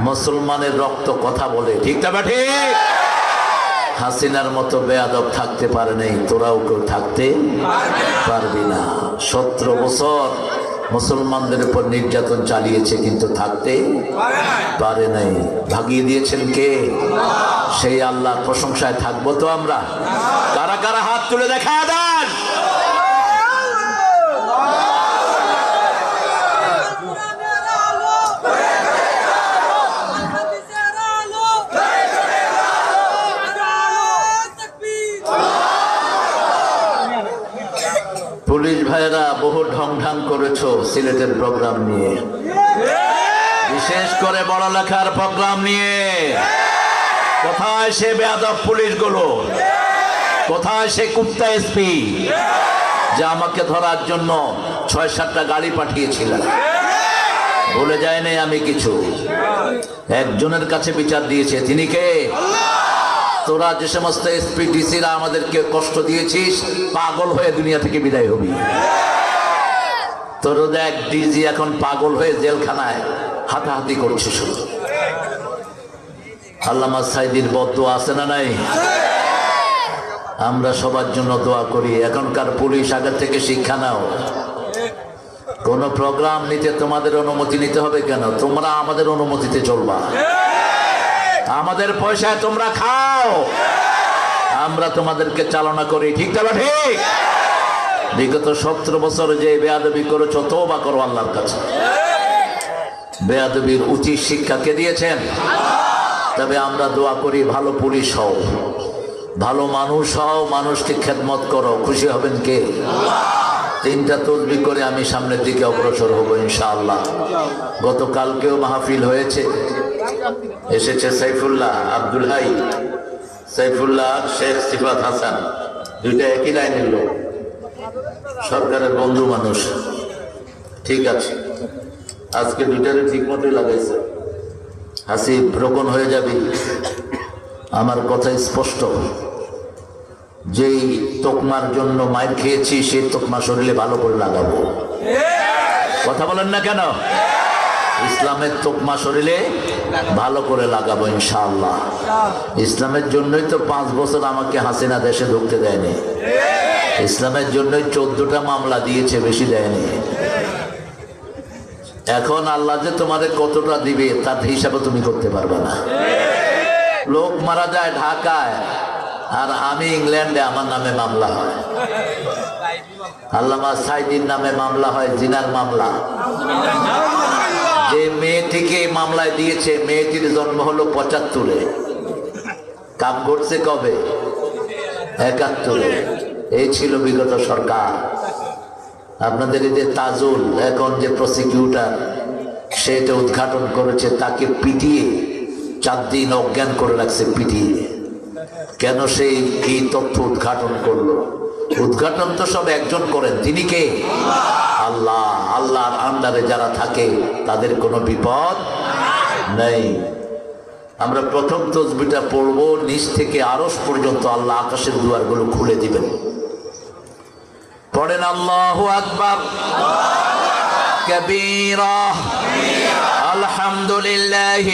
মুসলমানের রক্ত কথা বলে, ঠিক না ঠিক? হাসিনার মতো বেয়াদব থাকতে পারে নাই, তোরাও কেউ থাকতে পারবি না। 17 বছর মুসলমানদের উপর নির্যাতন চালিয়েছে, কিন্তু থাকতে পারে নাই। ভাগিয়ে দিয়েছেন কে? সেই আল্লাহর প্রশংসায় থাকবো তো আমরা? কারা কারা হাত তুলে দেখা দেন। পুলিশ ভাইরা বহু ঢং ঢং করেছো সিলেটের প্রোগ্রাম নিয়ে, বিশেষ করে পড়ালেখার প্রোগ্রাম নিয়ে। কোথায় সে বেয়াদব পুলিশগুলো? কোথায় সে কুপ্তা এসপি যে আমাকে ধরার জন্য 6-7টা গাড়ি পাঠিয়েছিলেন? ভুলে যায় নাই আমি কিছু। একজনের কাছে বিচার দিয়েছে, তিনি কে? তোরা যে সমস্ত এসপি ডিসিরা আমাদেরকে কষ্ট দিয়েছিস, পাগল হয়ে দুনিয়া থেকে বিদায় হবি। তোর দেখ ডিজি এখন পাগল হয়ে জেলখানায় হাতাহাতি করছে। শুধু আল্লামা সাইদির বদদোয়া আছে না নাই? আমরা সবার জন্য দোয়া করি। এখনকার পুলিশ আগের থেকে শিক্ষা নাও। কোন প্রোগ্রাম নিতে তোমাদের অনুমতি নিতে হবে কেন? তোমরা আমাদের অনুমতিতে চলবা। আমাদের পয়সায় তোমরা খাও, আমরা তোমাদেরকে চালনা করি, ঠিক না ঠিক? বিগত 17 বছর যে বেয়াদবি করেছো, তওবা করো আল্লাহর কাছে। বেয়াদবির উচিত শিক্ষা কে দিয়েছেন? তবে আমরা দোয়া করি ভালো পুলিশ হও, ভালো মানুষ হও, মানুষকে খেদমত করো। খুশি হবেন কে? 3টা তাসবিহ করে আমি সামনের দিকে অগ্রসর হব ইনশাআল্লাহ। গতকালকেও মাহফিল হয়েছে, এসেছে সাইফুল্লাহ, আব্দুল হাই, সাইফুল্লাহ, শেখ সিফাত হাসান, দুইটা একই লাইনের লোক, সরকারের বন্ধু মানুষ। ঠিক আছে, আজকে দুইটারে ঠিক মতোই লাগাইছে। হাসিব, রোকন হয়ে যাবি। আমার কথা স্পষ্ট, যেই তোকমার জন্য মাইর খেয়েছি সেই তোকমা শরীরে ভালো করে লাগাবো। কথা বলেন না কেন? ইসলামের তোকমা শরীরে ভালো করে লাগাবো ইনশাআল্লাহ। ইসলামের জন্যই তো 5 বছর আমাকে হাসিনা দেশে ঢুকতে দেয়নি। ইসলামের জন্যই 14টা মামলা দিয়েছে, বেশি দেয়নি। এখন আল্লাহ যে তোমাদের কতটা দিবে তার হিসাবে তুমি করতে পারবে না। লোক মারা যায় ঢাকায়, আর আমি ইংল্যান্ডে, আমার নামে মামলা হয়। আল্লামা সাইদির নামে মামলা হয়, জিনার মামলা। যে মেয়েটিকে মামলায় দিয়েছে, মেয়েটির জন্ম হলো 75-এ, কাম করছে কবে? 71-এ। এই ছিল বিগত সরকার। আপনাদের এই যে তাজুল, এখন যে প্রসিকিউটর, সেটা উদ্ঘাটন করেছে, তাকে পিটিয়ে 4 দিন অজ্ঞান করে রাখছে, পিটিয়ে। কেন? সেই কি তথ্য উদ্ঘাটন করলো? উদ্ঘাটন তো সব একজন করেন, তিনি কে? আল্লাহ। আল্লাহর আন্ডারে যারা থাকে তাদের কোনো বিপদ নেই। আমরা প্রথম তাসবিহটা পড়বো, নিচ থেকে আরশ পর্যন্ত আল্লাহ আকাশের দুয়ারগুলো খুলে দিবেন। পড়েন আল্লাহু আকবার কবীরা, আলহামদুলিল্লাহ।